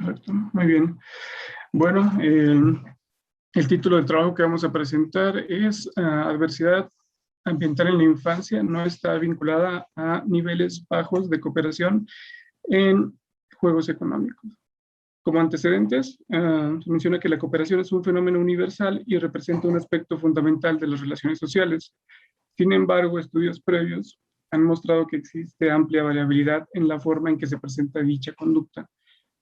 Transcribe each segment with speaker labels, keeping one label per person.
Speaker 1: Perfecto, muy bien. Bueno, el título del trabajo que vamos a presentar es Adversidad ambiental en la infancia no está vinculada a niveles bajos de cooperación en juegos económicos. Como antecedentes, se menciona que la cooperación es un fenómeno universal y representa un aspecto fundamental de las relaciones sociales. Sin embargo, estudios previos han mostrado que existe amplia variabilidad en la forma en que se presenta dicha conducta,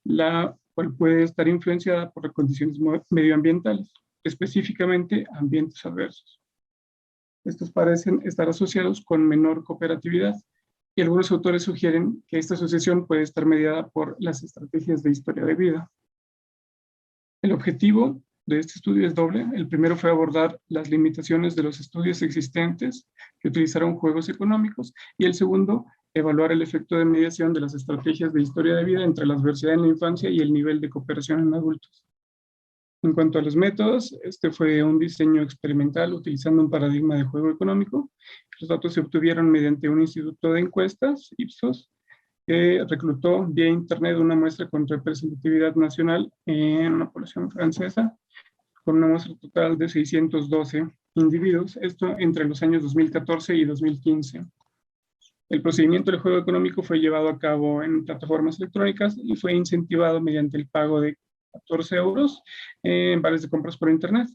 Speaker 1: la cual puede estar influenciada por las condiciones medioambientales, específicamente ambientes adversos. Estos parecen estar asociados con menor cooperatividad y algunos autores sugieren que esta asociación puede estar mediada por las estrategias de historia de vida. El objetivo de este estudio es doble. El primero fue abordar las limitaciones de los estudios existentes que utilizaron juegos económicos y el segundo, evaluar el efecto de mediación de las estrategias de historia de vida entre la adversidad en la infancia y el nivel de cooperación en adultos. En cuanto a los métodos, este fue un diseño experimental utilizando un paradigma de juego económico. Los datos se obtuvieron mediante un instituto de encuestas, Ipsos, que reclutó vía internet una muestra con representatividad nacional en una población francesa, con una muestra total de 612 individuos, esto entre los años 2014 y 2015. El procedimiento del juego económico fue llevado a cabo en plataformas electrónicas y fue incentivado mediante el pago de 14 euros en vales de compras por internet.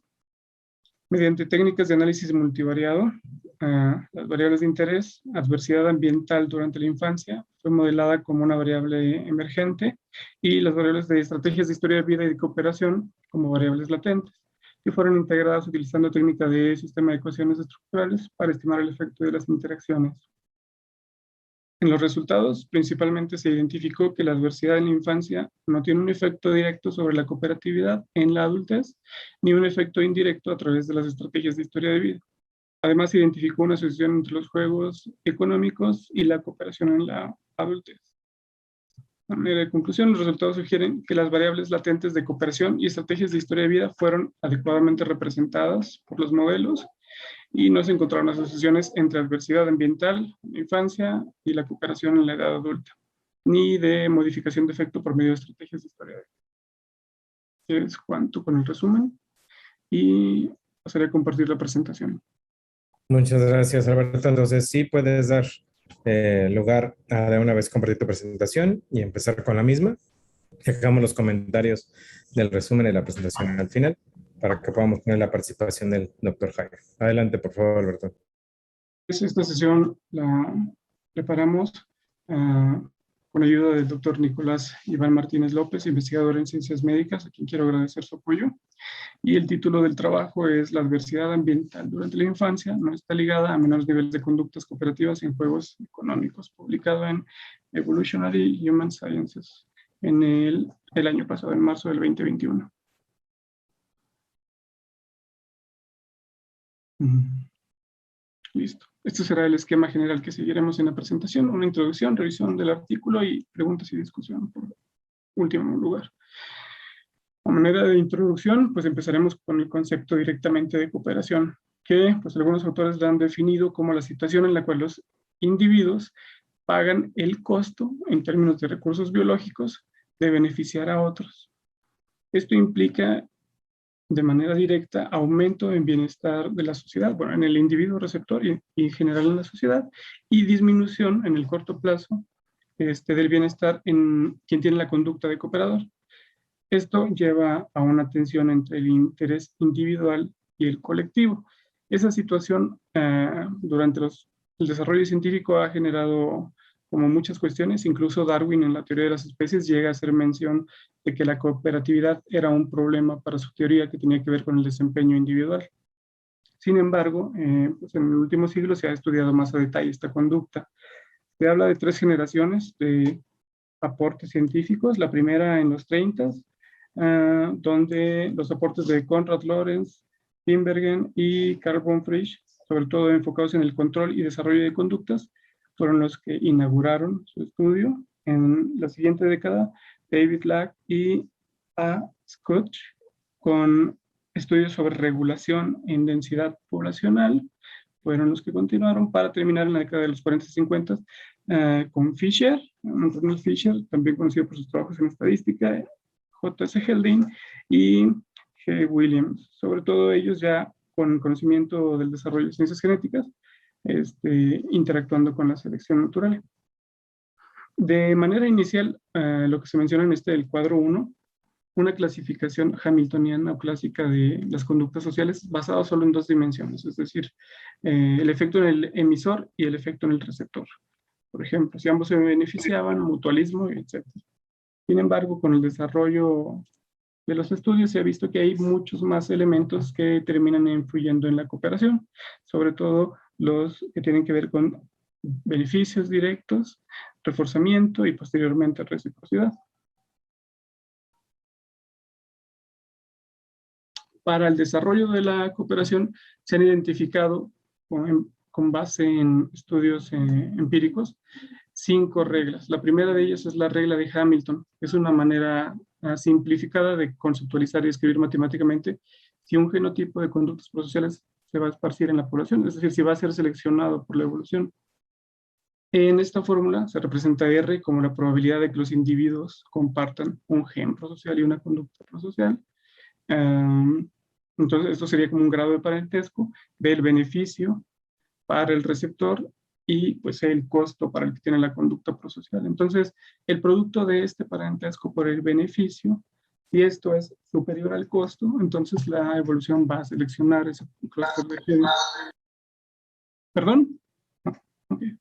Speaker 1: Mediante técnicas de análisis multivariado, las variables de interés, adversidad ambiental durante la infancia, fue modelada como una variable emergente y las variables de estrategias de historia de vida y de cooperación como variables latentes, que fueron integradas utilizando técnica de sistema de ecuaciones estructurales para estimar el efecto de las interacciones. En los resultados, principalmente se identificó que la adversidad en la infancia no tiene un efecto directo sobre la cooperatividad en la adultez, ni un efecto indirecto a través de las estrategias de historia de vida. Además, se identificó una asociación entre los juegos económicos y la cooperación en la adultez. A manera de conclusión, los resultados sugieren que las variables latentes de cooperación y estrategias de historia de vida fueron adecuadamente representadas por los modelos y no se encontraron asociaciones entre adversidad ambiental en la infancia y la cooperación en la edad adulta, ni de modificación de efecto por medio de estrategias de historia de vida. Es cuanto con el resumen y pasaré a compartir la presentación.
Speaker 2: Muchas gracias, Alberto. Entonces, sí puedes dar lugar a de una vez compartir tu presentación y empezar con la misma. Dejamos los comentarios del resumen de la presentación al final para que podamos tener la participación del doctor Jaime. Adelante, por favor, Alberto.
Speaker 1: Esta sesión la preparamos con ayuda del doctor Nicolás Iván Martínez López, investigador en ciencias médicas, a quien quiero agradecer su apoyo. Y el título del trabajo es La adversidad ambiental durante la infancia no está ligada a menores niveles de conductas cooperativas en juegos económicos, publicado en Evolutionary Human Sciences en el año pasado, en marzo del 2021. Listo. Este será el esquema general que seguiremos en la presentación. Una introducción, revisión del artículo y preguntas y discusión por último lugar. A manera de introducción, pues empezaremos con el concepto directamente de cooperación, que pues algunos autores lo han definido como la situación en la cual los individuos pagan el costo en términos de recursos biológicos de beneficiar a otros. Esto implica de manera directa aumento en bienestar de la sociedad, bueno, en el individuo receptor y en general en la sociedad, y disminución en el corto plazo del bienestar en quien tiene la conducta de cooperador. Esto lleva a una tensión entre el interés individual y el colectivo. Esa situación durante el desarrollo científico ha generado como muchas cuestiones, incluso Darwin en la teoría de las especies llega a hacer mención de que la cooperatividad era un problema para su teoría que tenía que ver con el desempeño individual. Sin embargo, pues en el último siglo se ha estudiado más a detalle esta conducta. Se habla de 3 generaciones de aportes científicos. La primera en los 30, donde los aportes de Konrad Lorenz, Tinbergen y Carl von Frisch, sobre todo enfocados en el control y desarrollo de conductas, fueron los que inauguraron su estudio. En la siguiente década, David Lack y A. Scott, con estudios sobre regulación en densidad poblacional, fueron los que continuaron para terminar en la década de los 40 y 50 con Fisher, Ronald Fisher, también conocido por sus trabajos en estadística, J.S. Helding y G. Williams. Sobre todo ellos ya con conocimiento del desarrollo de ciencias genéticas, interactuando con la selección natural. De manera inicial, lo que se menciona en del cuadro 1, una clasificación hamiltoniana o clásica de las conductas sociales basada solo en dos dimensiones, es decir, el efecto en el emisor y el efecto en el receptor. Por ejemplo, si ambos se beneficiaban, mutualismo, etc. Sin embargo, con el desarrollo de los estudios se ha visto que hay muchos más elementos que terminan influyendo en la cooperación, sobre todo los que tienen que ver con beneficios directos, reforzamiento y posteriormente reciprocidad. Para el desarrollo de la cooperación se han identificado, con base en estudios empíricos, 5 reglas. La primera de ellas es la regla de Hamilton. Es una manera simplificada de conceptualizar y escribir matemáticamente si un genotipo de conductas prosociales se va a esparcir en la población, es decir, si va a ser seleccionado por la evolución. En esta fórmula se representa R como la probabilidad de que los individuos compartan un gen prosocial y una conducta prosocial. Entonces, esto sería como un grado de parentesco del beneficio para el receptor y pues el costo para el que tiene la conducta prosocial. Entonces, el producto de este parentesco por el beneficio, si esto es superior al costo, entonces la evolución va a seleccionar ese clúster de genes. ¿Perdón? No, okay.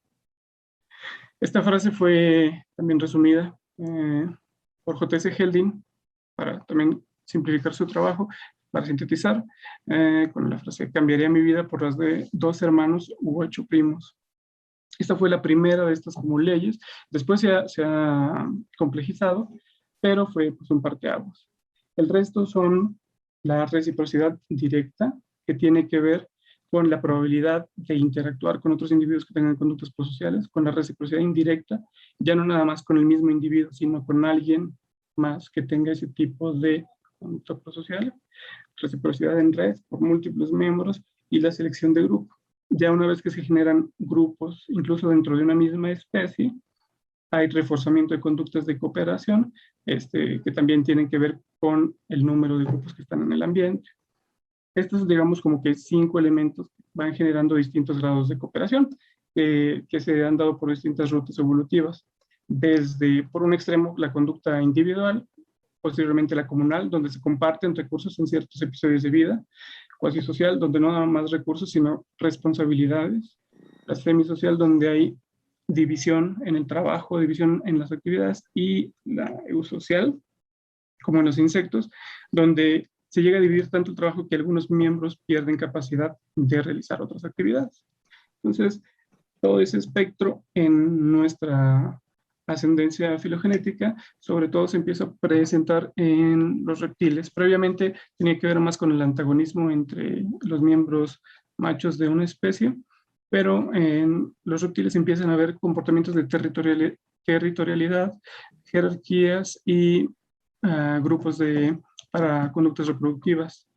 Speaker 1: Esta frase fue también resumida por J.S. Helding para también simplificar su trabajo, para sintetizar, con la frase: cambiaría mi vida por las de 2 hermanos u 8 primos. Esta fue la primera de estas como leyes. Después se ha complejizado, pero fue pues, un parteaguas. El resto son la reciprocidad directa, que tiene que ver con la probabilidad de interactuar con otros individuos que tengan conductas prosociales, con la reciprocidad indirecta, ya no nada más con el mismo individuo, sino con alguien más que tenga ese tipo de conducta prosocial, reciprocidad en red por múltiples miembros y la selección de grupo. Ya una vez que se generan grupos, incluso dentro de una misma especie, hay reforzamiento de conductas de cooperación, que también tienen que ver con el número de grupos que están en el ambiente. Estos, digamos, como que 5 elementos van generando distintos grados de cooperación, que se han dado por distintas rutas evolutivas. Desde, por un extremo, la conducta individual, posteriormente la comunal, donde se comparten recursos en ciertos episodios de vida, cuasi social, donde no hay más recursos, sino responsabilidades, la semisocial, donde hay división en el trabajo, división en las actividades, y la eusocial, como en los insectos, donde se llega a dividir tanto el trabajo que algunos miembros pierden capacidad de realizar otras actividades. Entonces, todo ese espectro en nuestra ascendencia filogenética, sobre todo se empieza a presentar en los reptiles. Previamente tenía que ver más con el antagonismo entre los miembros machos de una especie, pero en los reptiles empiezan a haber comportamientos de territorialidad, jerarquías y grupos para conductas reproductivas.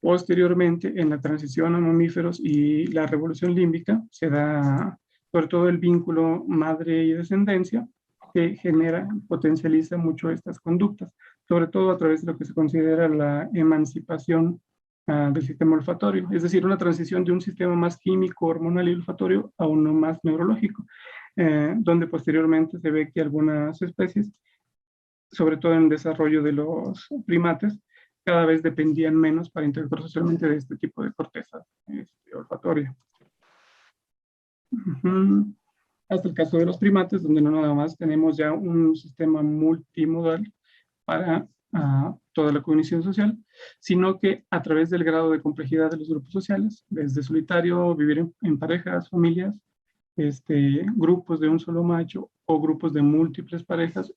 Speaker 1: Posteriormente, en la transición a mamíferos y la revolución límbica, se da sobre todo el vínculo madre y descendencia, que genera, potencializa mucho estas conductas, sobre todo a través de lo que se considera la emancipación del sistema olfatorio, es decir, una transición de un sistema más químico, hormonal y olfatorio a uno más neurológico, donde posteriormente se ve que algunas especies, sobre todo en el desarrollo de los primates, cada vez dependían menos para interactuar socialmente de este tipo de corteza olfatoria. Hasta el caso de los primates, donde no nada más tenemos ya un sistema multimodal para toda la cognición social, sino que a través del grado de complejidad de los grupos sociales, desde solitario, vivir en parejas, familias, grupos de un solo macho o grupos de múltiples parejas,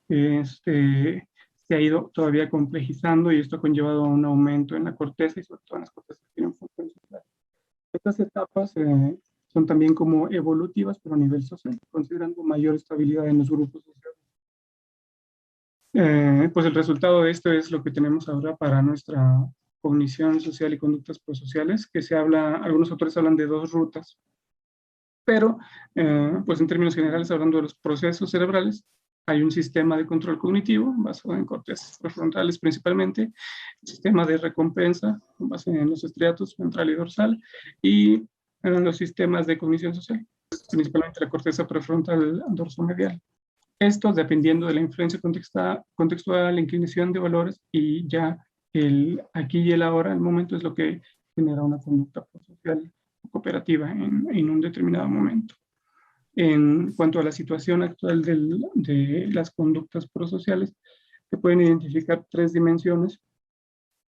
Speaker 1: se ha ido todavía complejizando y esto ha conllevado a un aumento en la corteza y sobre todo en las cortezas que tienen función social. Estas etapas son también como evolutivas, pero a nivel social, considerando mayor estabilidad en los grupos sociales. Pues el resultado de esto es lo que tenemos ahora para nuestra cognición social y conductas prosociales, que algunos autores hablan de 2 rutas, pero pues en términos generales, hablando de los procesos cerebrales, hay un sistema de control cognitivo basado en cortezas prefrontales principalmente, sistema de recompensa con base en los estriatos ventral y dorsal, y en los sistemas de cognición social, principalmente la corteza prefrontal dorsomedial. Esto dependiendo de la influencia contextual, la inclinación de valores y ya el aquí y el ahora, el momento es lo que genera una conducta social cooperativa en un determinado momento. En cuanto a la situación actual de las conductas prosociales, se pueden identificar 3 dimensiones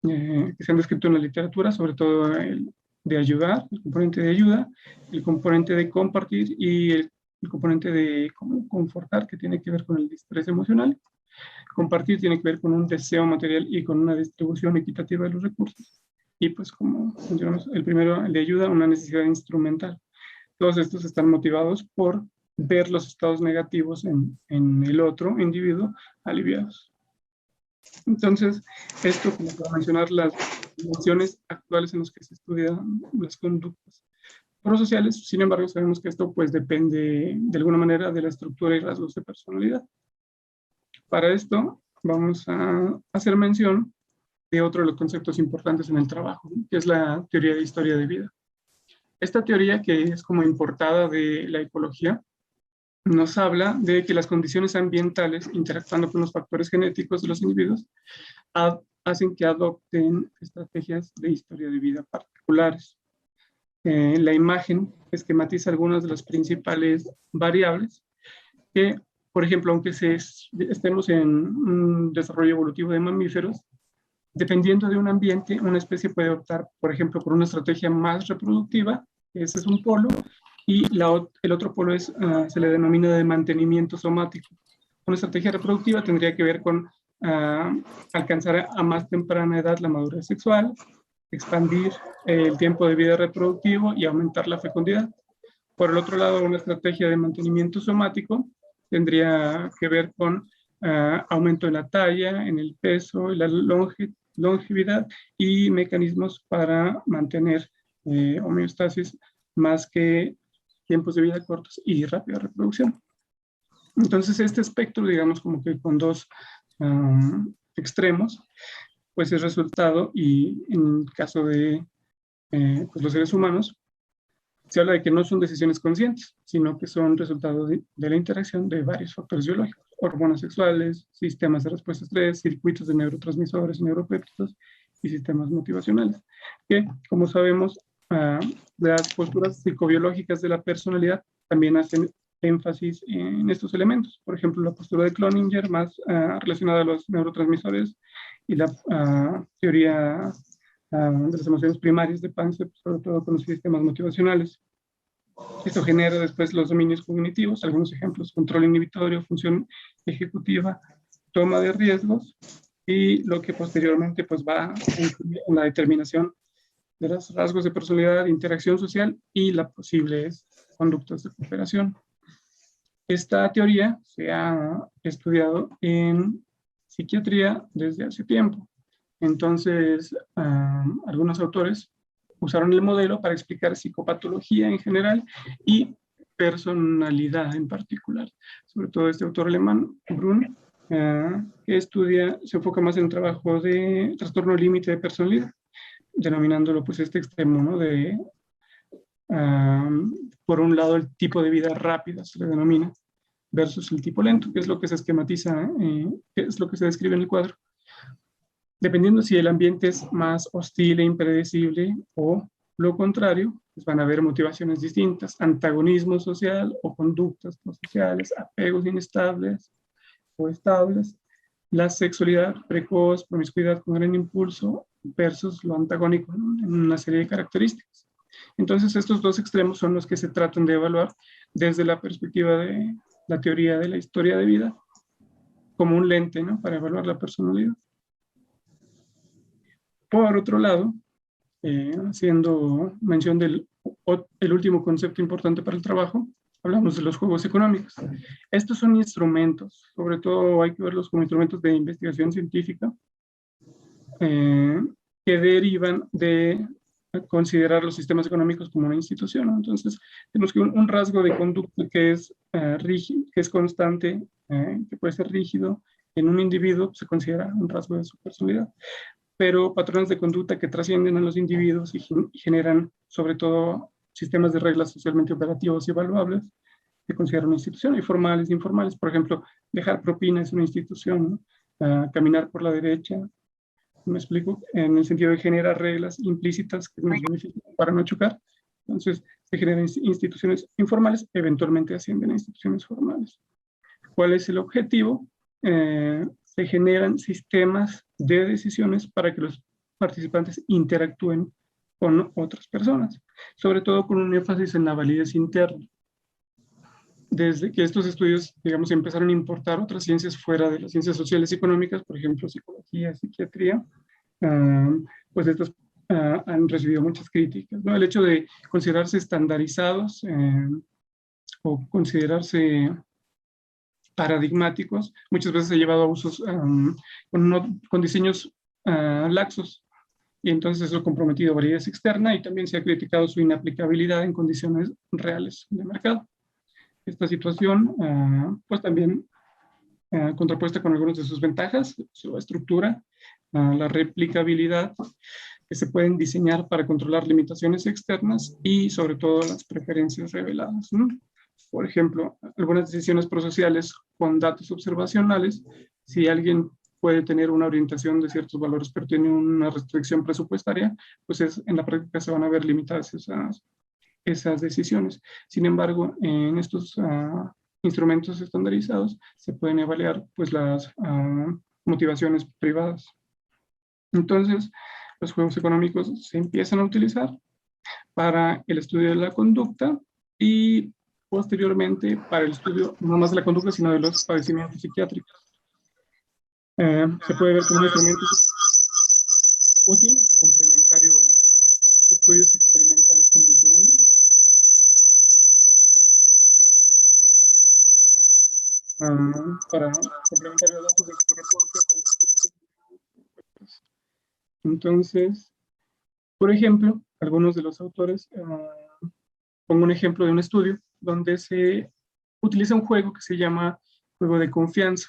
Speaker 1: que se han descrito en la literatura, sobre todo el de ayudar, el componente de ayuda, el componente de compartir y el componente de confortar, que tiene que ver con el estrés emocional. Compartir tiene que ver con un deseo material y con una distribución equitativa de los recursos. Y pues como mencionamos, el primero, el de ayuda, una necesidad instrumental. Todos estos están motivados por ver los estados negativos en el otro individuo aliviados. Entonces, esto como para mencionar las dimensiones actuales en las que se estudian las conductas prosociales. Sin embargo, sabemos que esto pues depende de alguna manera de la estructura y rasgos de personalidad. Para esto vamos a hacer mención de otro de los conceptos importantes en el trabajo, que es la teoría de historia de vida. Esta teoría, que es como importada de la ecología, nos habla de que las condiciones ambientales, interactuando con los factores genéticos de los individuos, hacen que adopten estrategias de historia de vida particulares. La imagen esquematiza algunas de las principales variables que, por ejemplo, aunque estemos en un desarrollo evolutivo de mamíferos, dependiendo de un ambiente, una especie puede optar, por ejemplo, por una estrategia más reproductiva, ese es un polo, y el otro polo se le denomina de mantenimiento somático. Una estrategia reproductiva tendría que ver con alcanzar a más temprana edad la madurez sexual, expandir el tiempo de vida reproductivo y aumentar la fecundidad. Por el otro lado, una estrategia de mantenimiento somático tendría que ver con aumento en la talla, en el peso, en la longevidad y mecanismos para mantener homeostasis más que tiempos de vida cortos y rápida reproducción. Entonces, este espectro, digamos, como que con 2 extremos, pues es resultado, y en el caso de pues los seres humanos, se habla de que no son decisiones conscientes, sino que son resultado de la interacción de varios factores biológicos, hormonas sexuales, sistemas de respuesta a estrés, circuitos de neurotransmisores, neuropéptidos y sistemas motivacionales, que, como sabemos, las posturas psicobiológicas de la personalidad también hacen énfasis en estos elementos. Por ejemplo, la postura de Cloninger, más relacionada a los neurotransmisores, y la teoría de las emociones primarias de Panksepp, sobre todo con los sistemas motivacionales. Esto genera después los dominios cognitivos, algunos ejemplos: control inhibitorio, función ejecutiva, toma de riesgos, y lo que posteriormente pues va a incluir en la determinación de los rasgos de personalidad, interacción social y las posibles conductas de cooperación. Esta teoría se ha estudiado en psiquiatría desde hace tiempo. Entonces, algunos autores usaron el modelo para explicar psicopatología en general y personalidad en particular. Sobre todo este autor alemán, Brun, que se enfoca más en el trabajo de trastorno límite de personalidad, denominándolo pues este extremo, ¿no? De, por un lado, el tipo de vida rápida se le denomina, versus el tipo lento, que es lo que se esquematiza, que es lo que se describe en el cuadro. Dependiendo si el ambiente es más hostil e impredecible o lo contrario, pues van a haber motivaciones distintas, antagonismo social o conductas prosociales, apegos inestables o estables, la sexualidad precoz, promiscuidad con gran impulso versus lo antagónico, ¿no? En una serie de características. Entonces, estos 2 extremos son los que se tratan de evaluar desde la perspectiva de la teoría de la historia de vida como un lente, ¿no? Para evaluar la personalidad. Por otro lado, haciendo mención del último concepto importante para el trabajo, hablamos de los juegos económicos. Estos son instrumentos, sobre todo hay que verlos como instrumentos de investigación científica, que derivan de considerar los sistemas económicos como una institución, ¿no? Entonces, tenemos que un rasgo de conducta que es rígido, que es constante, que puede ser rígido, en un individuo se considera un rasgo de su personalidad, pero patrones de conducta que trascienden a los individuos y generan, sobre todo, sistemas de reglas socialmente operativos y evaluables, se consideran una institución, y formales e informales. Por ejemplo, dejar propina es una institución, ¿no? Caminar por la derecha, ¿me explico? En el sentido de generar reglas implícitas que nos benefician para no chocar. Entonces, se generan instituciones informales, eventualmente ascienden a instituciones formales. ¿Cuál es el objetivo? Se generan sistemas de decisiones para que los participantes interactúen con otras personas, sobre todo con un énfasis en la validez interna. Desde que estos estudios, digamos, empezaron a importar otras ciencias fuera de las ciencias sociales y económicas, por ejemplo, psicología, psiquiatría, pues estos han recibido muchas críticas, ¿no? El hecho de considerarse estandarizados o considerarse paradigmáticos, muchas veces ha llevado a usos con diseños laxos, y entonces eso ha comprometido validez externa y también se ha criticado su inaplicabilidad en condiciones reales de mercado. Esta situación, pues también contrapuesta con algunas de sus ventajas, su estructura, la replicabilidad, que se pueden diseñar para controlar limitaciones externas y sobre todo las preferencias reveladas, ¿no? Por ejemplo, algunas decisiones procesales con datos observacionales, si alguien puede tener una orientación de ciertos valores pero tiene una restricción presupuestaria, pues en la práctica se van a ver limitadas esas decisiones. Sin embargo, en estos instrumentos estandarizados se pueden evaluar pues las motivaciones privadas. Entonces, los juegos económicos se empiezan a utilizar para el estudio de la conducta y posteriormente para el estudio no más de la conducta, sino de los padecimientos psiquiátricos. Se puede ver como un instrumento útil, complementario a estudios experimentales convencionales. Para complementar los datos de este reporte. Entonces, por ejemplo, algunos de los autores, pongo un ejemplo de un estudio donde se utiliza un juego que se llama juego de confianza.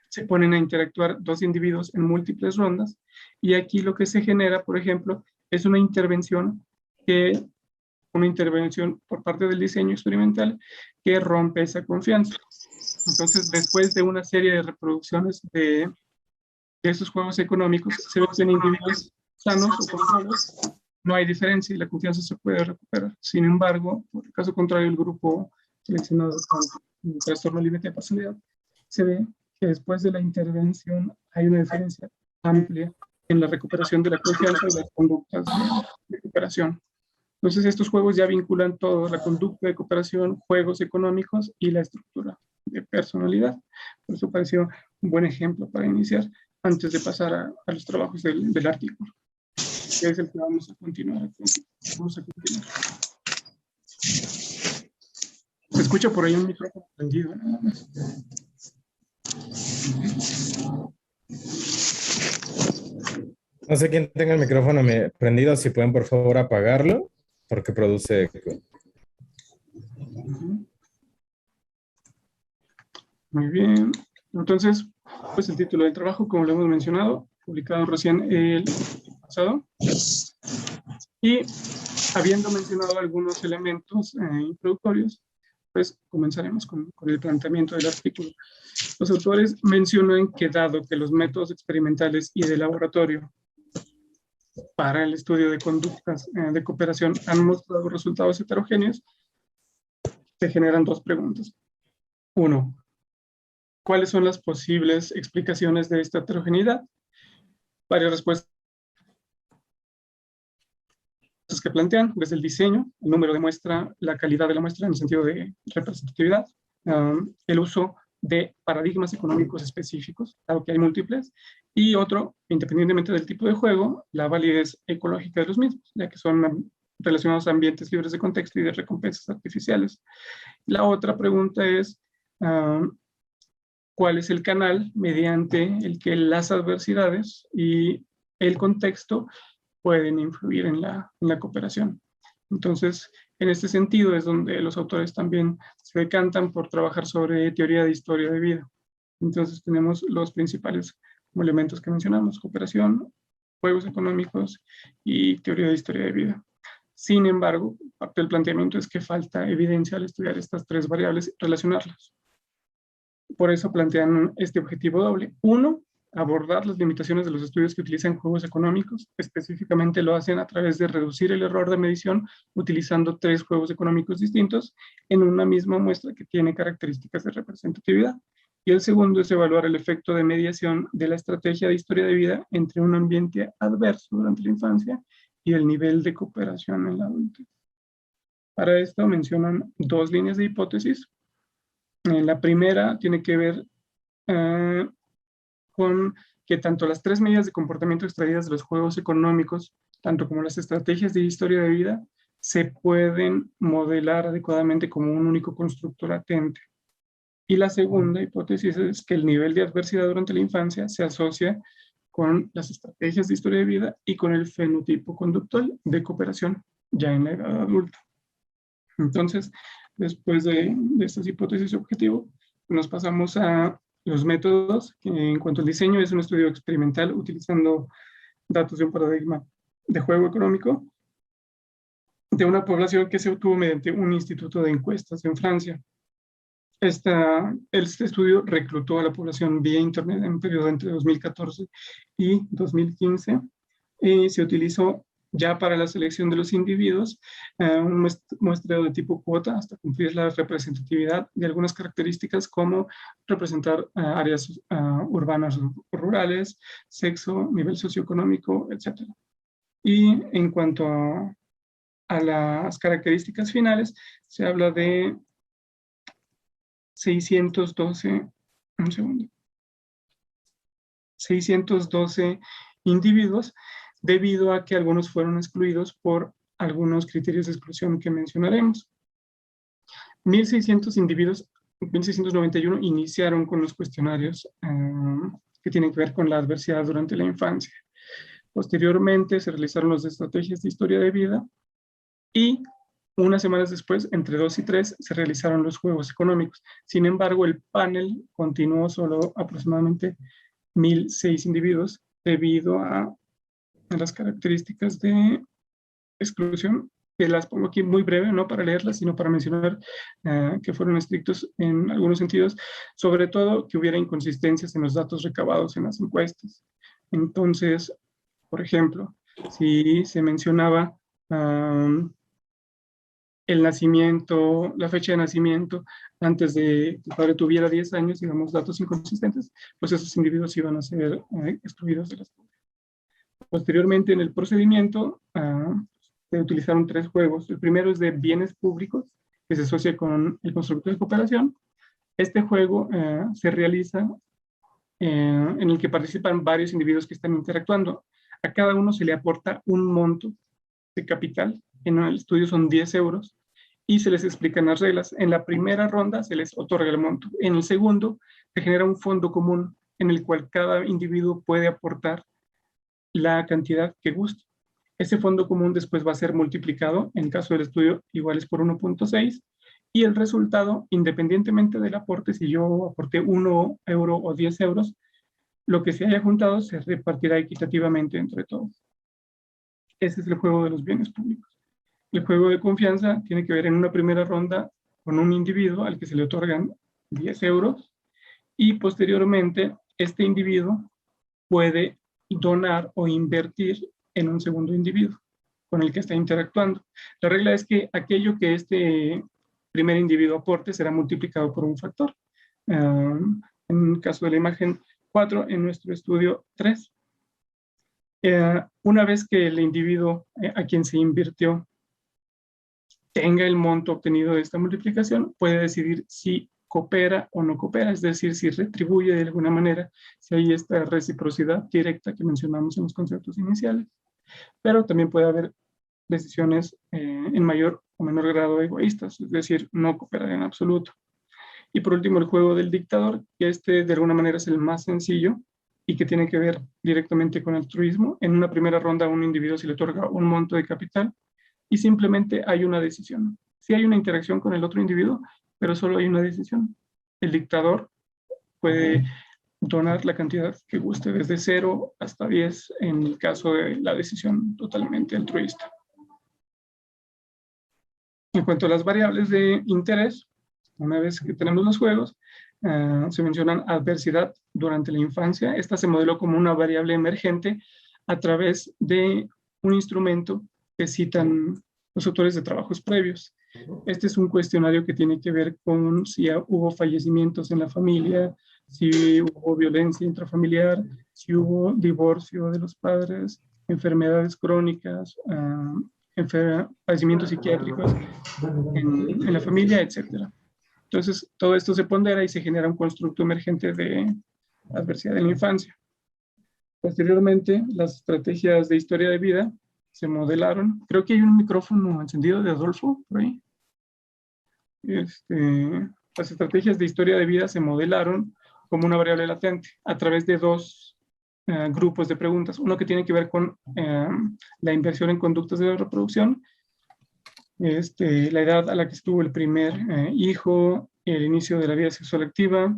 Speaker 1: Se ponen a interactuar dos individuos en múltiples rondas y aquí lo que se genera, por ejemplo, es una intervención por parte del diseño experimental que rompe esa confianza. Entonces, después de una serie de reproducciones de esos juegos económicos, se ve que en individuos sanos o controlados no hay diferencia y la confianza se puede recuperar. Sin embargo, por el caso contrario, el grupo seleccionado con un trastorno límite de personalidad, se ve que después de la intervención hay una diferencia amplia en la recuperación de la confianza y las conductas de cooperación. Entonces, estos juegos ya vinculan todo, la conducta de cooperación, juegos económicos y la estructura de personalidad. Por eso pareció un buen ejemplo para iniciar antes de pasar a los trabajos del artículo, que es el que vamos a continuar. Se escucha por ahí un micrófono prendido, nada más.
Speaker 2: No sé quién tenga el micrófono prendido, si pueden por favor apagarlo, porque produce eco.
Speaker 1: Muy bien. Entonces, pues el título del trabajo, como lo hemos mencionado, publicado recién el pasado. Y habiendo mencionado algunos elementos introductorios, pues comenzaremos con el planteamiento del artículo. Los autores mencionan que dado que los métodos experimentales y de laboratorio para el estudio de conductas de cooperación han mostrado resultados heterogéneos, se generan dos preguntas. Uno, ¿cuáles son las posibles explicaciones de esta heterogeneidad? Varias respuestas que plantean, desde el diseño, el número de muestra, la calidad de la muestra en el sentido de representatividad, el uso de paradigmas económicos específicos, dado que hay múltiples, y otro, independientemente del tipo de juego, la validez ecológica de los mismos, ya que son relacionados a ambientes libres de contexto y de recompensas artificiales. La otra pregunta es, ¿cuál es el canal mediante el que las adversidades y el contexto pueden influir en la cooperación. Entonces, en este sentido es donde los autores también se decantan por trabajar sobre teoría de historia de vida. Entonces tenemos los principales elementos que mencionamos: cooperación, juegos económicos y teoría de historia de vida. Sin embargo, parte del planteamiento es que falta evidencia al estudiar estas tres variables y relacionarlas. Por eso plantean este objetivo doble. Uno, abordar las limitaciones de los estudios que utilizan juegos económicos. Específicamente lo hacen a través de reducir el error de medición utilizando 3 juegos económicos distintos en una misma muestra que tiene características de representatividad. Y el segundo es evaluar el efecto de mediación de la estrategia de historia de vida entre un ambiente adverso durante la infancia y el nivel de cooperación en la adultez. Para esto mencionan 2 líneas de hipótesis. La primera tiene que ver con que tanto las 3 medidas de comportamiento extraídas de los juegos económicos, tanto como las estrategias de historia de vida, se pueden modelar adecuadamente como un único constructo latente. Y la segunda hipótesis es que el nivel de adversidad durante la infancia se asocia con las estrategias de historia de vida y con el fenotipo conductual de cooperación ya en la edad adulta. Entonces, después de estas hipótesis objetivo, nos pasamos a los métodos, que en cuanto al diseño es un estudio experimental utilizando datos de un paradigma de juego económico de una población que se obtuvo mediante un instituto de encuestas en Francia. Este estudio reclutó a la población vía internet en un periodo entre 2014 y 2015 y se utilizó ya para la selección de los individuos un muestreo de tipo cuota hasta cumplir la representatividad de algunas características como representar áreas urbanas o rurales, sexo, nivel socioeconómico, etc. Y en cuanto a las características finales, se habla de 612 individuos, debido a que algunos fueron excluidos por algunos criterios de exclusión que mencionaremos. 1.691 iniciaron con los cuestionarios que tienen que ver con la adversidad durante la infancia. Posteriormente se realizaron las estrategias de historia de vida y unas semanas después, entre 2 y 3, se realizaron los juegos económicos. Sin embargo, el panel continuó solo aproximadamente 1.006 individuos debido a las características de exclusión, que las pongo aquí muy breve, no para leerlas, sino para mencionar que fueron estrictos en algunos sentidos, sobre todo que hubiera inconsistencias en los datos recabados en las encuestas. Entonces, por ejemplo, si se mencionaba el nacimiento, la fecha de nacimiento antes de que el padre tuviera 10 años, digamos, datos inconsistentes, pues esos individuos iban a ser excluidos de las pruebas. Posteriormente, en el procedimiento, se utilizaron 3 juegos. El primero es de bienes públicos, que se asocia con el constructo de cooperación. Este juego se realiza en el que participan varios individuos que están interactuando. A cada uno se le aporta un monto de capital. En el estudio son 10 euros y se les explican las reglas. En la primera ronda se les otorga el monto. En el segundo se genera un fondo común en el cual cada individuo puede aportar la cantidad que guste. Ese fondo común después va a ser multiplicado, en caso del estudio, iguales por 1.6, y el resultado, independientemente del aporte, si yo aporté 1 euro o 10 euros, lo que se haya juntado se repartirá equitativamente entre todos. Ese es el juego de los bienes públicos. El juego de confianza tiene que ver en una primera ronda con un individuo al que se le otorgan 10 euros y posteriormente este individuo puede donar o invertir en un segundo individuo con el que está interactuando. La regla es que aquello que este primer individuo aporte será multiplicado por un factor. En el caso de la imagen 4, en nuestro estudio 3. Una vez que el individuo a quien se invirtió tenga el monto obtenido de esta multiplicación, puede decidir si coopera o no coopera, es decir, si retribuye de alguna manera, si hay esta reciprocidad directa que mencionamos en los conceptos iniciales. Pero también puede haber decisiones en mayor o menor grado egoístas, es decir, no cooperar en absoluto. Y por último, el juego del dictador, que de alguna manera es el más sencillo, y que tiene que ver directamente con altruismo. En una primera ronda a un individuo se le otorga un monto de capital y simplemente hay una decisión. Sí hay una interacción con el otro individuo, pero solo hay una decisión. El dictador puede donar la cantidad que guste, desde 0 hasta 10 en el caso de la decisión totalmente altruista. En cuanto a las variables de interés, una vez que tenemos los juegos, se mencionan adversidad durante la infancia. Esta se modeló como una variable emergente a través de un instrumento que citan los autores de trabajos previos. Este es un cuestionario que tiene que ver con si hubo fallecimientos en la familia, si hubo violencia intrafamiliar, si hubo divorcio de los padres, enfermedades crónicas, padecimientos psiquiátricos en la familia, etc. Entonces, todo esto se pondera y se genera un constructo emergente de adversidad en la infancia. Posteriormente, las estrategias de historia de vida se modelaron. Creo que hay un micrófono encendido de Adolfo por ahí. Las estrategias de historia de vida se modelaron como una variable latente a través de dos grupos de preguntas. Uno que tiene que ver con la inversión en conductas de reproducción, la edad a la que estuvo el primer hijo, el inicio de la vida sexual activa,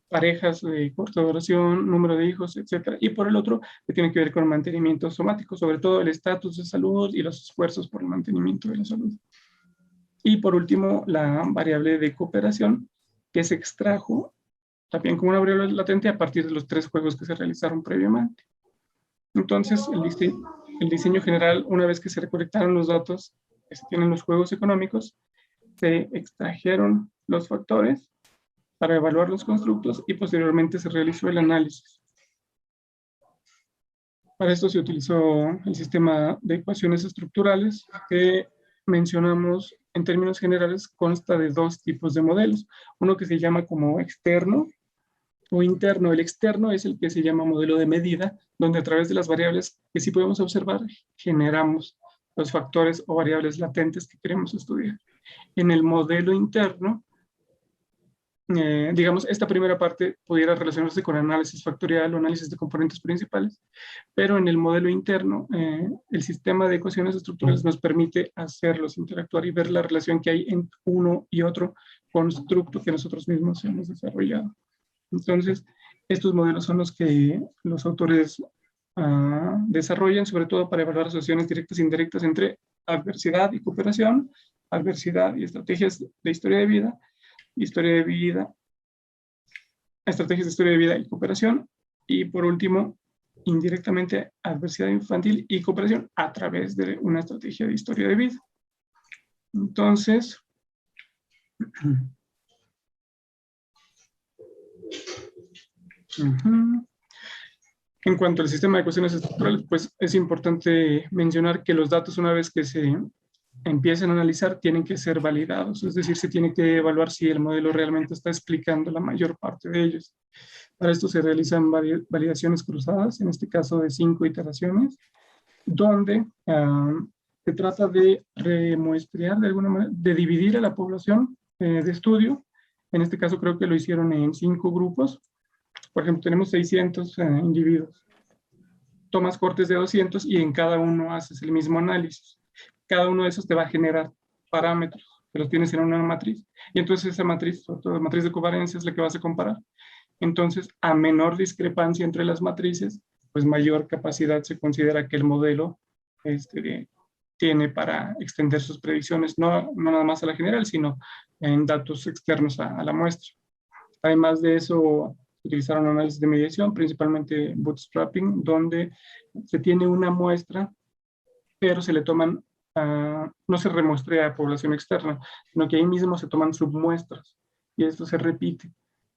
Speaker 1: parejas de corta duración, número de hijos, etc. Y por el otro, que tiene que ver con mantenimiento somático, sobre todo el estatus de salud y los esfuerzos por el mantenimiento de la salud. Y por último, la variable de cooperación, que se extrajo también como una variable latente a partir de los 3 juegos que se realizaron previamente. Entonces, el diseño general, una vez que se recolectaron los datos que se tienen los juegos económicos, se extrajeron los factores para evaluar los constructos y posteriormente se realizó el análisis. Para esto se utilizó el sistema de ecuaciones estructurales que mencionamos en términos generales consta de 2 tipos de modelos. Uno que se llama como externo o interno. El externo es el que se llama modelo de medida, donde a través de las variables que sí podemos observar, generamos los factores o variables latentes que queremos estudiar. En el modelo interno, digamos, esta primera parte pudiera relacionarse con análisis factorial o análisis de componentes principales, pero en el modelo interno, el sistema de ecuaciones estructurales nos permite hacerlos interactuar y ver la relación que hay entre uno y otro constructo que nosotros mismos hemos desarrollado. Entonces, estos modelos son los que los autores desarrollan, sobre todo para evaluar asociaciones directas e indirectas entre adversidad y cooperación, adversidad y estrategias de historia de vida, estrategias de historia de vida y cooperación, y por último, indirectamente, adversidad infantil y cooperación a través de una estrategia de historia de vida. Entonces, en cuanto al sistema de ecuaciones estructurales, pues es importante mencionar que los datos, una vez que se empiecen a analizar, tienen que ser validados, es decir, se tiene que evaluar si el modelo realmente está explicando la mayor parte de ellos. Para esto se realizan validaciones cruzadas, en este caso de 5 iteraciones, donde se trata de remuestrear de alguna manera, de dividir a la población de estudio. En este caso creo que lo hicieron en 5 grupos. Por ejemplo, tenemos 600 individuos. Tomas cortes de 200 y en cada uno haces el mismo análisis. Cada uno de esos te va a generar parámetros, que los tienes en una matriz. Y entonces esa matriz, sobre todo la matriz de covariancia, es la que vas a comparar. Entonces, a menor discrepancia entre las matrices, pues mayor capacidad se considera que el modelo tiene para extender sus predicciones, no nada más a la general, sino en datos externos a la muestra. Además de eso, utilizaron análisis de mediación, principalmente bootstrapping, donde se tiene una muestra, pero se le toman, no se remuestrea a población externa, sino que ahí mismo se toman submuestras, y esto se repite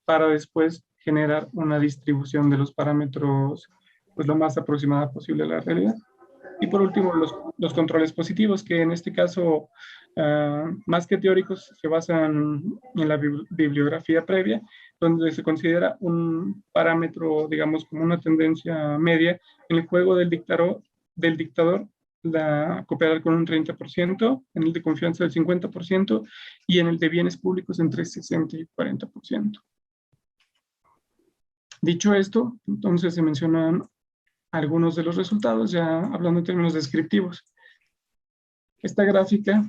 Speaker 1: para después generar una distribución de los parámetros pues lo más aproximada posible a la realidad. Y por último, los controles positivos, que en este caso, más que teóricos, se basan en la bibliografía previa, donde se considera un parámetro, digamos, como una tendencia media en el juego del dictador, cooperar con un 30%, en el de confianza del 50%, y en el de bienes públicos entre 60 y 40%. Dicho esto, entonces se mencionan algunos de los resultados, ya hablando en términos descriptivos. Esta gráfica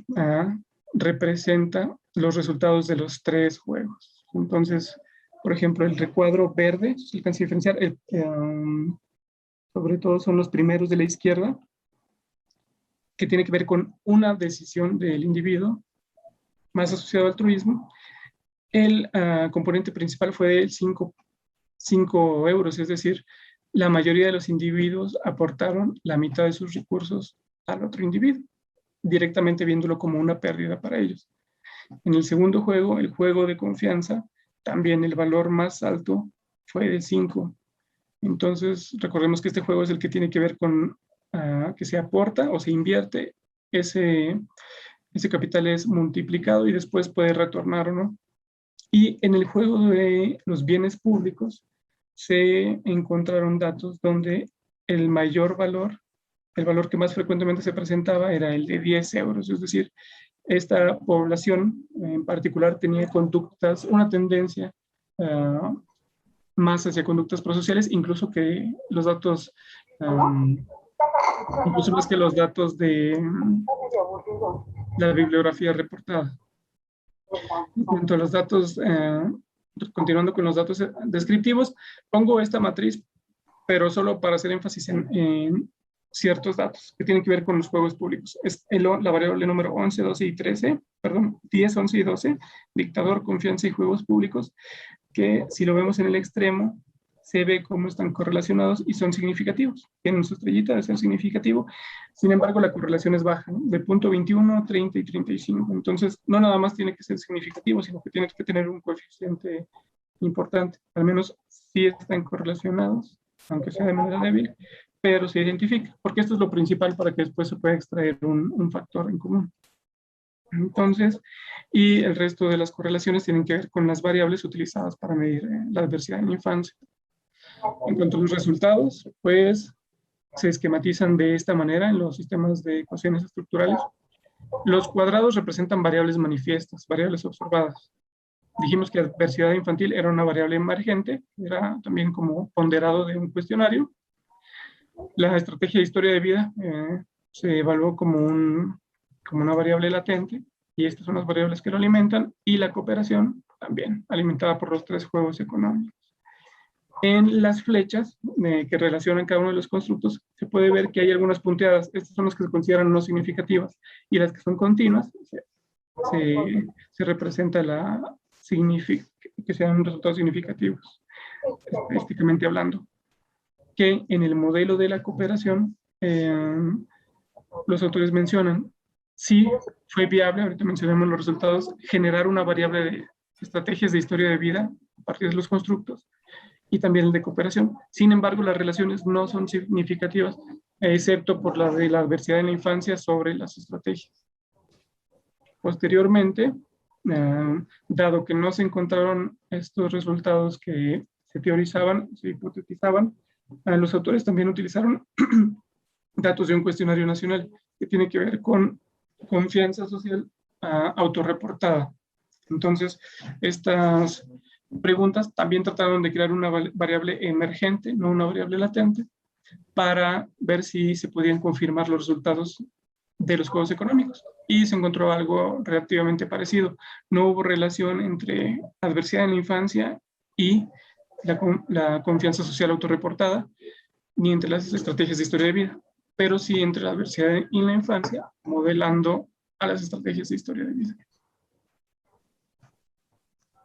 Speaker 1: representa los resultados de los 3 juegos. Entonces, por ejemplo, el recuadro verde, si alcanza a diferenciar, sobre todo son los primeros de la izquierda, que tiene que ver con una decisión del individuo, más asociado al altruismo. El componente principal fue el 5 euros, es decir, la mayoría de los individuos aportaron la mitad de sus recursos al otro individuo, directamente viéndolo como una pérdida para ellos. En el segundo juego, el juego de confianza, también el valor más alto fue de 5. Entonces, recordemos que este juego es el que tiene que ver con que se aporta o se invierte, ese capital es multiplicado y después puede retornar o no. Y en el juego de los bienes públicos se encontraron datos donde el mayor valor, el valor que más frecuentemente se presentaba era el de 10 euros, es decir, esta población en particular tenía conductas, una tendencia más hacia conductas prosociales, incluso que los datos, incluso más que los datos de la bibliografía reportada. En cuanto a los datos, continuando con los datos descriptivos, pongo esta matriz, pero solo para hacer énfasis en ciertos datos que tienen que ver con los juegos públicos. Es la variable número 11, 12 y 13, perdón, 10, 11 y 12, dictador, confianza y juegos públicos, que si lo vemos en el extremo, se ve cómo están correlacionados y son significativos. Tienen su estrellita de ser significativo, sin embargo la correlación es baja, ¿no? De punto 21, 30 y 35. Entonces, no nada más tiene que ser significativo, sino que tiene que tener un coeficiente importante. Al menos sí están correlacionados, aunque sea de manera débil, pero se identifica, porque esto es lo principal para que después se pueda extraer un factor en común. Entonces, y el resto de las correlaciones tienen que ver con las variables utilizadas para medir la adversidad en la infancia. En cuanto a los resultados, pues se esquematizan de esta manera en los sistemas de ecuaciones estructurales. Los cuadrados representan variables manifiestas, variables observadas. Dijimos que adversidad infantil era una variable emergente, era también como ponderado de un cuestionario. La estrategia de historia de vida se evaluó como una variable latente, y estas son las variables que lo alimentan, y la cooperación también, alimentada por los 3 juegos económicos. En las flechas que relacionan cada uno de los constructos, se puede ver que hay algunas punteadas. Estas son las que se consideran no significativas, y las que son continuas, se representa que sean resultados significativos, estadísticamente hablando. Que en el modelo de la cooperación, los autores mencionan, sí fue viable, ahorita mencionamos los resultados, generar una variable de estrategias de historia de vida a partir de los constructos, y también el de cooperación. Sin embargo, las relaciones no son significativas, excepto por la de la adversidad en la infancia sobre las estrategias. Posteriormente, dado que no se encontraron estos resultados que se teorizaban, se hipotetizaban, los autores también utilizaron datos de un cuestionario nacional que tiene que ver con confianza social autorreportada. Entonces, estas preguntas también trataron de crear una variable emergente, no una variable latente, para ver si se podían confirmar los resultados de los juegos económicos. Y se encontró algo relativamente parecido. No hubo relación entre adversidad en la infancia y la confianza social autorreportada, ni entre las estrategias de historia de vida, pero sí entre la adversidad en la infancia, modelando a las estrategias de historia de vida.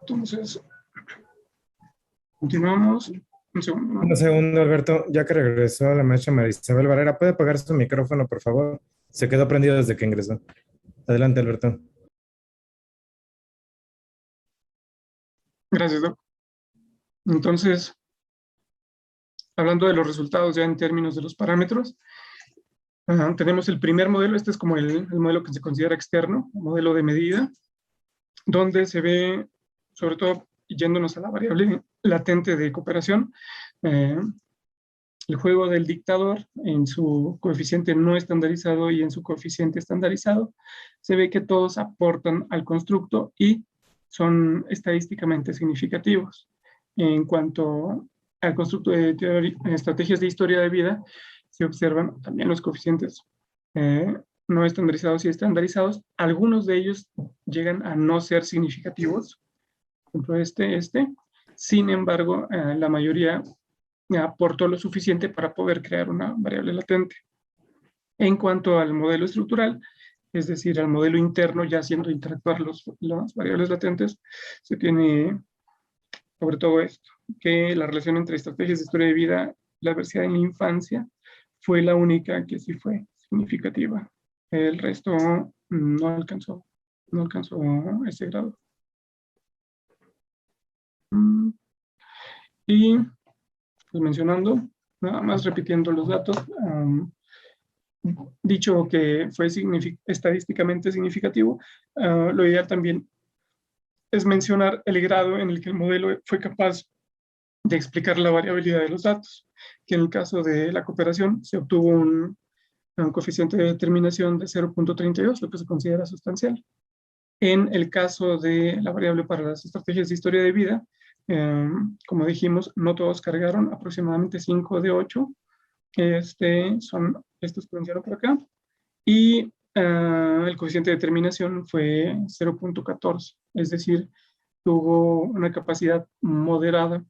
Speaker 1: Entonces, continuamos. Un segundo.
Speaker 2: Un segundo, Alberto. Ya que regresó la maestra Marisabel Barrera, ¿puede apagar su micrófono, por favor? Se quedó prendido desde que ingresó. Adelante, Alberto.
Speaker 1: Gracias, Doc. Entonces, hablando de los resultados ya en términos de los parámetros, tenemos el primer modelo. Este es como el modelo que se considera externo, modelo de medida, donde se ve, sobre todo yéndonos a la variable latente de cooperación, el juego del dictador en su coeficiente no estandarizado y en su coeficiente estandarizado. Se ve que todos aportan al constructo y son estadísticamente significativos. En cuanto al constructo de estrategias de historia de vida, se observan también los coeficientes no estandarizados y estandarizados. Algunos de ellos llegan a no ser significativos, por ejemplo este. Sin embargo, la mayoría aportó lo suficiente para poder crear una variable latente. En cuanto al modelo estructural, es decir, al modelo interno, ya haciendo interactuar las variables latentes, se tiene sobre todo esto, que la relación entre estrategias de historia de vida y la adversidad en la infancia fue la única que sí fue significativa. El resto no alcanzó ese grado. Y pues mencionando, nada más repitiendo los datos, dicho que fue estadísticamente significativo, lo ideal también es mencionar el grado en el que el modelo fue capaz de explicar la variabilidad de los datos, que en el caso de la cooperación se obtuvo un coeficiente de determinación de 0.32, lo que se considera sustancial. En el caso de la variable para las estrategias de historia de vida, como dijimos, no todos cargaron, aproximadamente 5 de 8, son estos que mencionaron por acá, y el coeficiente de determinación fue 0.14, es decir, tuvo una capacidad moderada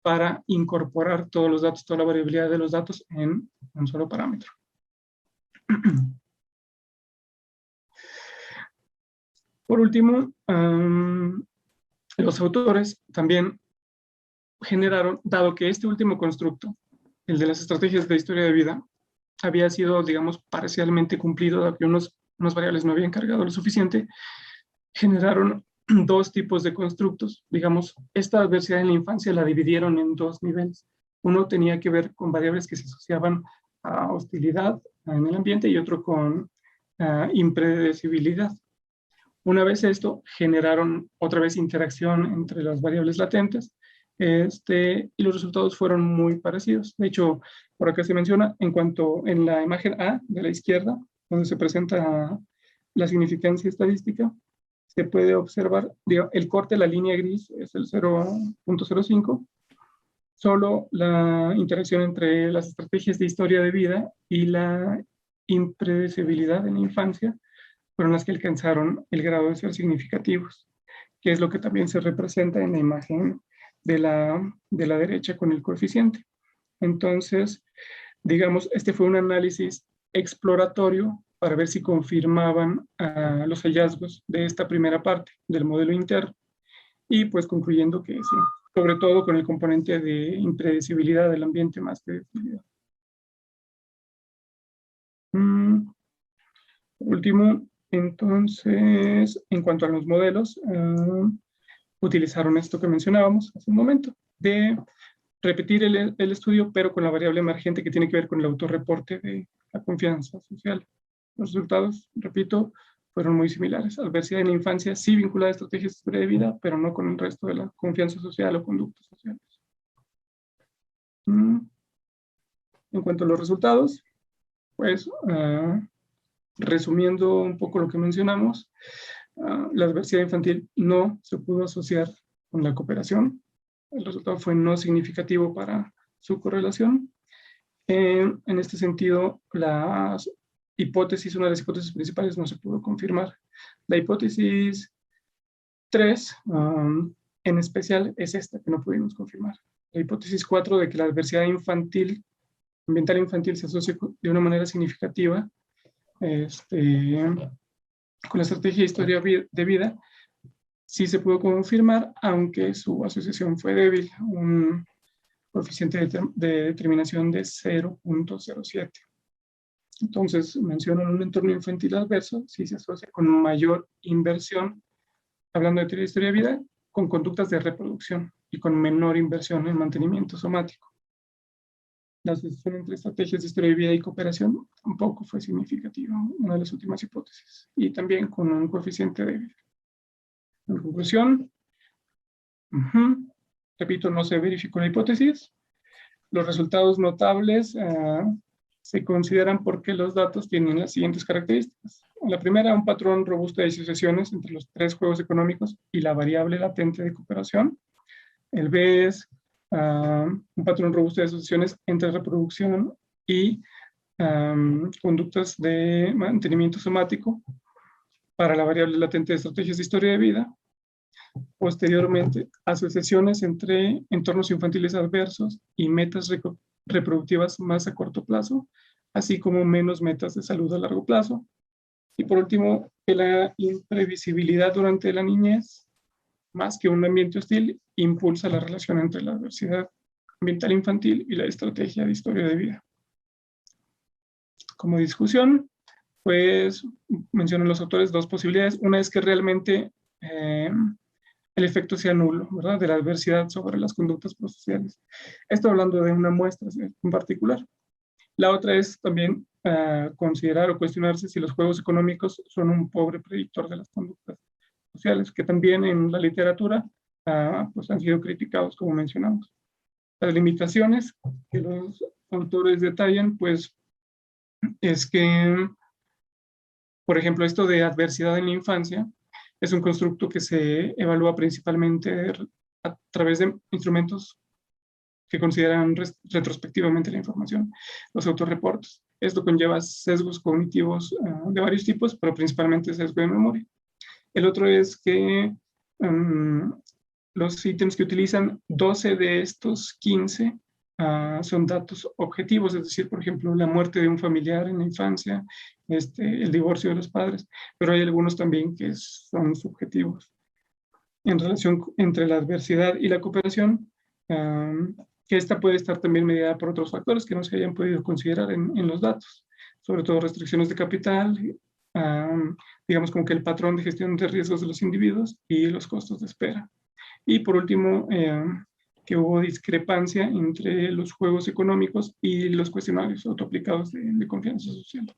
Speaker 1: para incorporar todos los datos, toda la variabilidad de los datos en un solo parámetro. Por último, los autores también generaron, dado que este último constructo, el de las estrategias de historia de vida, había sido, digamos, parcialmente cumplido, dado que unas variables no habían cargado lo suficiente, generaron dos tipos de constructos. Digamos, esta adversidad en la infancia la dividieron en dos niveles. Uno tenía que ver con variables que se asociaban a hostilidad en el ambiente y otro con impredecibilidad. Una vez esto, generaron otra vez interacción entre las variables latentes y los resultados fueron muy parecidos. De hecho, por acá se menciona, en la imagen A de la izquierda, donde se presenta la significancia estadística, se puede observar, el corte de la línea gris es el 0.05, solo la interacción entre las estrategias de historia de vida y la impredecibilidad en la infancia fueron las que alcanzaron el grado de ser significativos, que es lo que también se representa en la imagen de la derecha con el coeficiente. Entonces, digamos, este fue un análisis exploratorio para ver si confirmaban los hallazgos de esta primera parte del modelo interno, y pues concluyendo que sí, sobre todo con el componente de impredecibilidad del ambiente más que predecibilidad. Por último, entonces, en cuanto a los modelos, utilizaron esto que mencionábamos hace un momento, de repetir el estudio, pero con la variable emergente que tiene que ver con el autorreporte de la confianza social. Los resultados, repito, fueron muy similares. Adversidad en la infancia sí vinculada a estrategias de historia de vida, pero no con el resto de la confianza social o conductas sociales. En cuanto a los resultados, pues, resumiendo un poco lo que mencionamos, la adversidad infantil no se pudo asociar con la cooperación. El resultado fue no significativo para su correlación. En este sentido, una de las hipótesis principales no se pudo confirmar. La hipótesis 3, en especial, es esta que no pudimos confirmar. La hipótesis 4 de que la adversidad ambiental infantil se asocia de una manera significativa con la estrategia de historia de vida, sí se pudo confirmar, aunque su asociación fue débil, un coeficiente de determinación de 0.07. Entonces, menciono un entorno infantil adverso, sí se asocia con mayor inversión, hablando de teoría de historia de vida, con conductas de reproducción y con menor inversión en mantenimiento somático. La asociación entre estrategias de historia de vida y cooperación tampoco fue significativa, una de las últimas hipótesis, y también con un coeficiente débil. En conclusión, repito, no se verificó la hipótesis. Los resultados notables se consideran porque los datos tienen las siguientes características. La primera, un patrón robusto de asociaciones entre los tres juegos económicos y la variable latente de cooperación. El B es un patrón robusto de asociaciones entre reproducción y conductas de mantenimiento somático para la variable latente de estrategias de historia de vida. Posteriormente, asociaciones entre entornos infantiles adversos y metas reproductivas más a corto plazo, así como menos metas de salud a largo plazo. Y por último, la imprevisibilidad durante la niñez, más que un ambiente hostil, impulsa la relación entre la adversidad ambiental infantil y la estrategia de historia de vida. Como discusión, pues mencionan los autores dos posibilidades. Una es que realmente el efecto sea nulo, ¿verdad? De la adversidad sobre las conductas prosociales. Esto hablando de una muestra en particular. La otra es también considerar o cuestionarse si los juegos económicos son un pobre predictor de las conductas sociales, que también en la literatura pues han sido criticados, como mencionamos. Las limitaciones que los autores detallan, pues, es que, por ejemplo, esto de adversidad en la infancia es un constructo que se evalúa principalmente a través de instrumentos que consideran retrospectivamente la información, los autorreportes. Esto conlleva sesgos cognitivos de varios tipos, pero principalmente sesgo de memoria. El otro es que los ítems que utilizan, 12 de estos 15 son datos objetivos, es decir, por ejemplo, la muerte de un familiar en la infancia, el divorcio de los padres, pero hay algunos también que son subjetivos. En relación entre la adversidad y la cooperación, que esta puede estar también mediada por otros factores que no se hayan podido considerar en los datos, sobre todo restricciones de capital, digamos como que el patrón de gestión de riesgos de los individuos y los costos de espera. Y por último, que hubo discrepancia entre los juegos económicos y los cuestionarios autoaplicados de confianza social.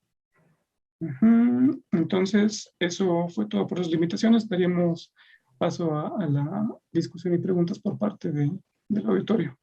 Speaker 1: Entonces, eso fue todo por las limitaciones. Daríamos paso a la discusión y preguntas por parte del auditorio.